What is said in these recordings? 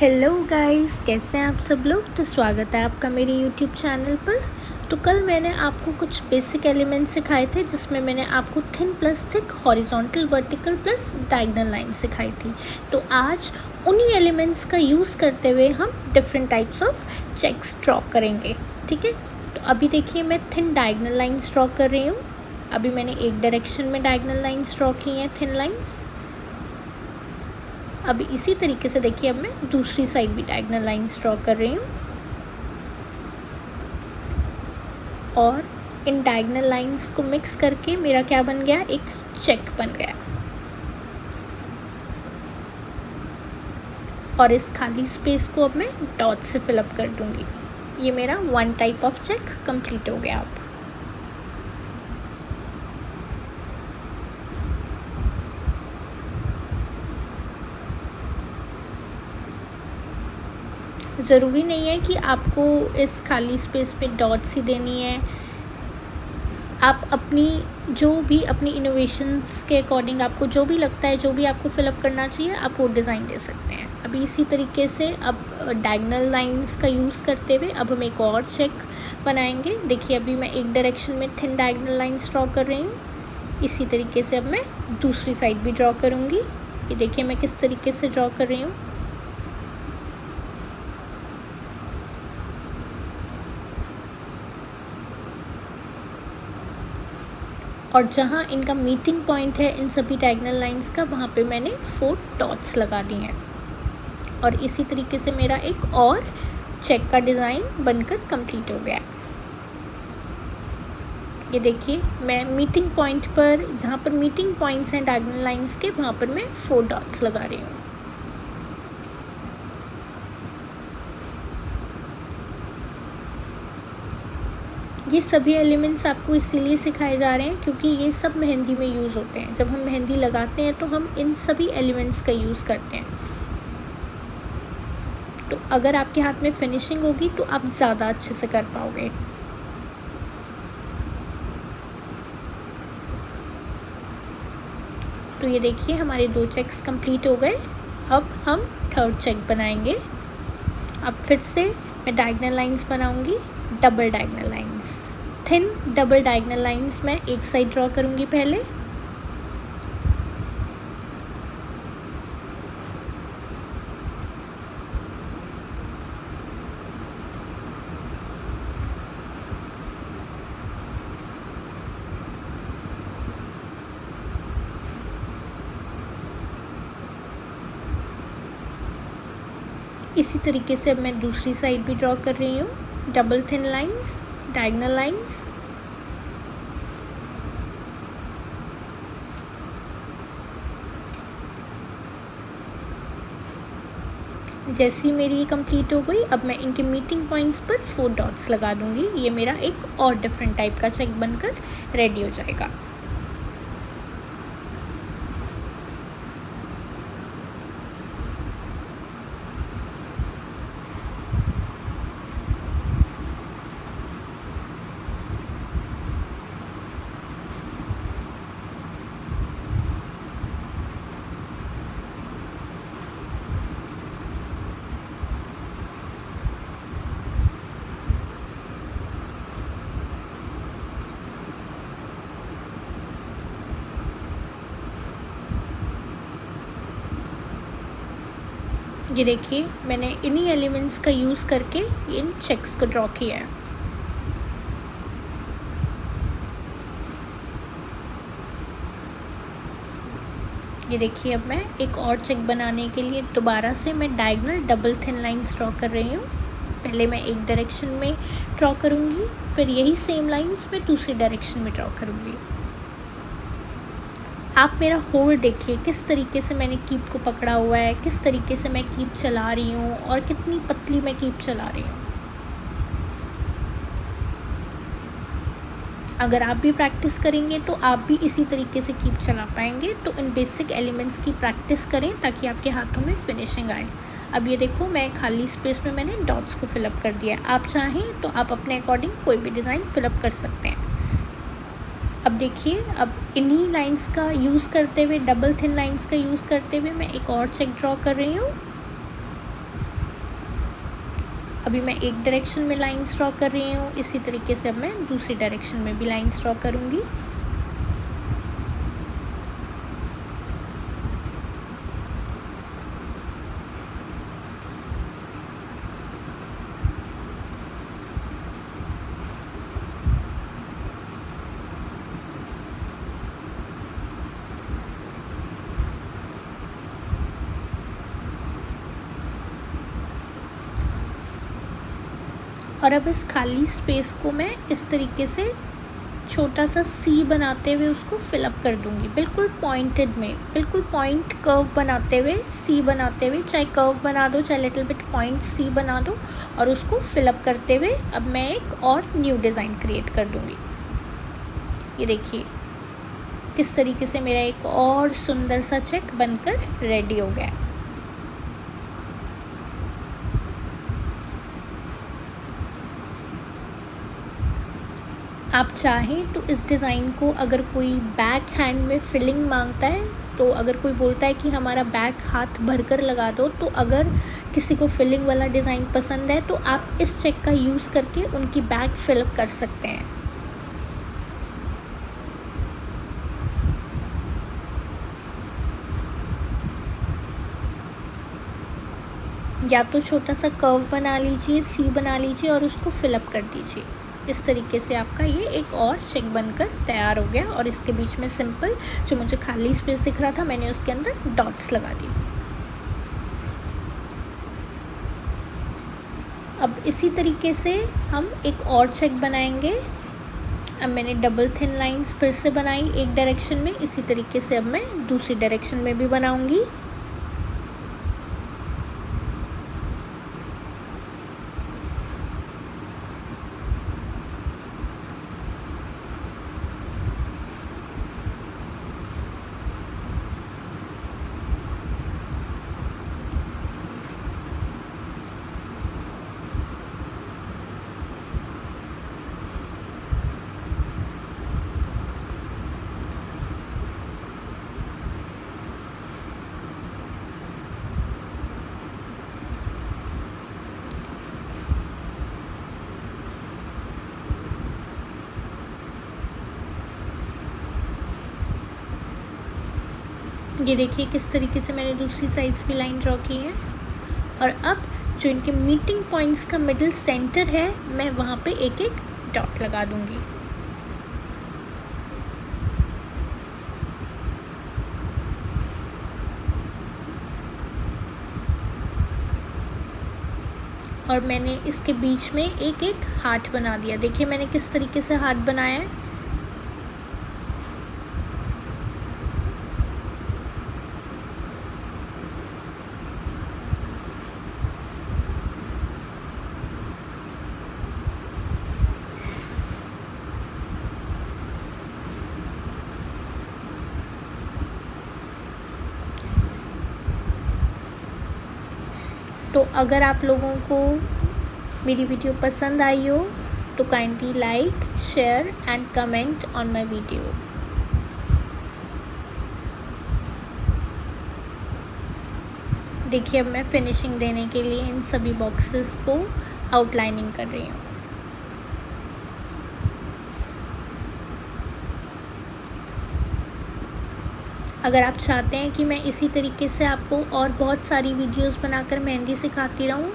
Hello guys, कैसे हैं आप सब लोग। तो स्वागत है आपका मेरे यूट्यूब चैनल पर। तो कल मैंने आपको कुछ बेसिक एलिमेंट्स सिखाए थे जिसमें मैंने आपको thin plus thick, horizontal, vertical plus diagonal line सिखाई थी। तो आज उन्हीं एलिमेंट्स का यूज़ करते हुए हम different types of checks draw करेंगे। ठीक है, तो अभी देखिए मैं थिन डायगोनल लाइन्स ड्रॉ कर रही हूँ। अभी मैंने एक डायरेक्शन में डायगोनल लाइन्स ड्रॉ की हैं, थिन लाइन्स। अब इसी तरीके से देखिए अब मैं दूसरी साइड भी डायगोनल लाइन्स ड्रॉ कर रही हूँ और इन डायगोनल लाइन्स को मिक्स करके मेरा क्या बन गया, एक चेक बन गया। और इस खाली स्पेस को अब मैं डॉट से फिलअप कर दूँगी। ये मेरा one type of check complete हो गया। अब ज़रूरी नहीं है कि आपको इस खाली स्पेस पे डॉट्स ही देनी है। आप अपनी जो भी अपनी इनोवेशंस के अकॉर्डिंग आपको जो भी लगता है, जो भी आपको फिलअप करना चाहिए, आप वो डिज़ाइन दे सकते हैं। अभी इसी तरीके से अब डायगोनल लाइंस का यूज़ करते हुए अब हम एक और चेक बनाएंगे। देखिए अभी मैं एक डायरेक्शन में थिन डायगोनल लाइंस ड्रॉ कर रही हूँ। इसी तरीके से अब मैं दूसरी साइड भी ड्रॉ करूँगी। ये देखिए मैं किस तरीके से ड्रॉ कर रही हूँ। और जहाँ इनका मीटिंग पॉइंट है इन सभी डायगोनल लाइंस का, वहाँ पे मैंने 4 डॉट्स लगा दिए हैं। और इसी तरीके से मेरा एक और चेक का डिज़ाइन बनकर कंप्लीट हो गया है। ये देखिए मैं मीटिंग पॉइंट पर, जहाँ पर मीटिंग पॉइंट्स हैं डायगोनल लाइंस के, वहाँ पर मैं 4 डॉट्स लगा रही हूँ। ये सभी एलिमेंट्स आपको इसीलिए सिखाए जा रहे हैं क्योंकि ये सब मेहंदी में यूज़ होते हैं। जब हम मेहंदी लगाते हैं तो हम इन सभी एलिमेंट्स का यूज़ करते हैं। तो अगर आपके हाथ में फिनिशिंग होगी तो आप ज़्यादा अच्छे से कर पाओगे। तो ये देखिए हमारे 2 चेक्स कंप्लीट हो गए। अब हम थर्ड चेक बनाएंगे। अब फिर से मैं डायगोनल लाइंस बनाऊंगी, double diagonal lines, thin double diagonal lines मैं एक साइड ड्रॉ करूंगी पहले। इसी तरीके से अब मैं दूसरी साइड भी ड्रॉ कर रही हूँ, double thin lines, diagonal lines. जैसी मेरी ये कंप्लीट हो गई, अब मैं इनके मीटिंग पॉइंट्स पर 4 डॉट्स लगा दूंगी। ये मेरा एक और डिफरेंट टाइप का चेक बनकर रेडी हो जाएगा। ये देखिए मैंने इन्हीं एलिमेंट्स का यूज़ करके इन चेक्स को ड्रॉ किया है। ये देखिए अब मैं एक और चेक बनाने के लिए दोबारा से मैं diagonal double thin lines draw कर रही हूँ। पहले मैं एक डायरेक्शन में ड्रॉ करूँगी, फिर यही सेम लाइंस मैं दूसरी डायरेक्शन में ड्रॉ करूँगी। आप मेरा होल्ड देखिए किस तरीके से मैंने कीप को पकड़ा हुआ है, किस तरीके से मैं कीप चला रही हूँ और कितनी पतली मैं कीप चला रही हूँ। अगर आप भी प्रैक्टिस करेंगे तो आप भी इसी तरीके से कीप चला पाएंगे। तो इन बेसिक एलिमेंट्स की प्रैक्टिस करें ताकि आपके हाथों में फिनिशिंग आए। अब ये देखो मैं खाली स्पेस में मैंने डॉट्स को फिलअप कर दिया है। आप चाहें तो आप अपने अकॉर्डिंग कोई भी डिज़ाइन फिलअप कर सकते हैं। अब देखिए अब इन्हीं लाइंस का यूज़ करते हुए, डबल थिन लाइंस का यूज़ करते हुए मैं एक और चेक ड्रॉ कर रही हूँ। अभी मैं एक डायरेक्शन में लाइंस ड्रॉ कर रही हूँ, इसी तरीके से अब मैं दूसरी डायरेक्शन में भी लाइंस ड्रॉ करूँगी। और अब इस खाली स्पेस को मैं इस तरीके से छोटा सा सी बनाते हुए उसको फिलअप कर दूंगी, बिल्कुल पॉइंटेड में, बिल्कुल पॉइंट कर्व बनाते हुए, सी बनाते हुए, चाहे कर्व बना दो चाहे लिटिल बिट पॉइंट सी बना दो, और उसको फिलअप करते हुए अब मैं एक और न्यू डिज़ाइन क्रिएट कर दूंगी। ये देखिए किस तरीके से मेरा एक और सुंदर सा चेक बनकर रेडी हो गया। आप चाहें तो इस डिज़ाइन को, अगर कोई बैक हैंड में फिलिंग मांगता है, तो अगर कोई बोलता है कि हमारा बैक हाथ भरकर लगा दो, तो अगर किसी को फिलिंग वाला डिज़ाइन पसंद है तो आप इस चेक का यूज़ करके उनकी बैक फिलअप कर सकते हैं। या तो छोटा सा कर्व बना लीजिए, सी बना लीजिए और उसको फिलअप कर दीजिए। इस तरीके से आपका ये एक और चेक बनकर तैयार हो गया। और इसके बीच में सिंपल जो मुझे खाली स्पेस दिख रहा था, मैंने उसके अंदर डॉट्स लगा दिए। अब इसी तरीके से हम एक और चेक बनाएंगे। अब मैंने डबल थिन लाइंस फिर से बनाई एक डायरेक्शन में, इसी तरीके से अब मैं दूसरी डायरेक्शन में भी बनाऊंगी। ये देखिए किस तरीके से मैंने दूसरी साइड भी लाइन ड्रॉ की है। और अब जो इनके मीटिंग पॉइंट्स का मिडिल सेंटर है, मैं वहाँ पे एक एक डॉट लगा दूँगी। और मैंने इसके बीच में एक एक हार्ट बना दिया। देखिए मैंने किस तरीके से हार्ट बनाया है। तो अगर आप लोगों को मेरी वीडियो पसंद आई हो तो kindly like, share and comment on my video. देखिए अब मैं फिनिशिंग देने के लिए इन सभी बॉक्सेस को आउटलाइनिंग कर रही हूँ। अगर आप चाहते हैं कि मैं इसी तरीके से आपको और बहुत सारी वीडियोस बनाकर मेहंदी सिखाती रहूँ,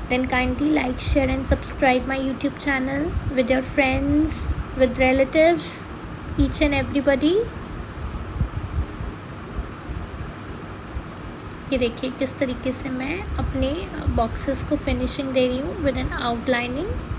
then kindly like, share and subscribe my YouTube channel with your friends, with relatives, each and everybody. ये देखिए किस तरीके से मैं अपने बॉक्सेस को फिनिशिंग दे रही हूँ विद एन आउटलाइनिंग।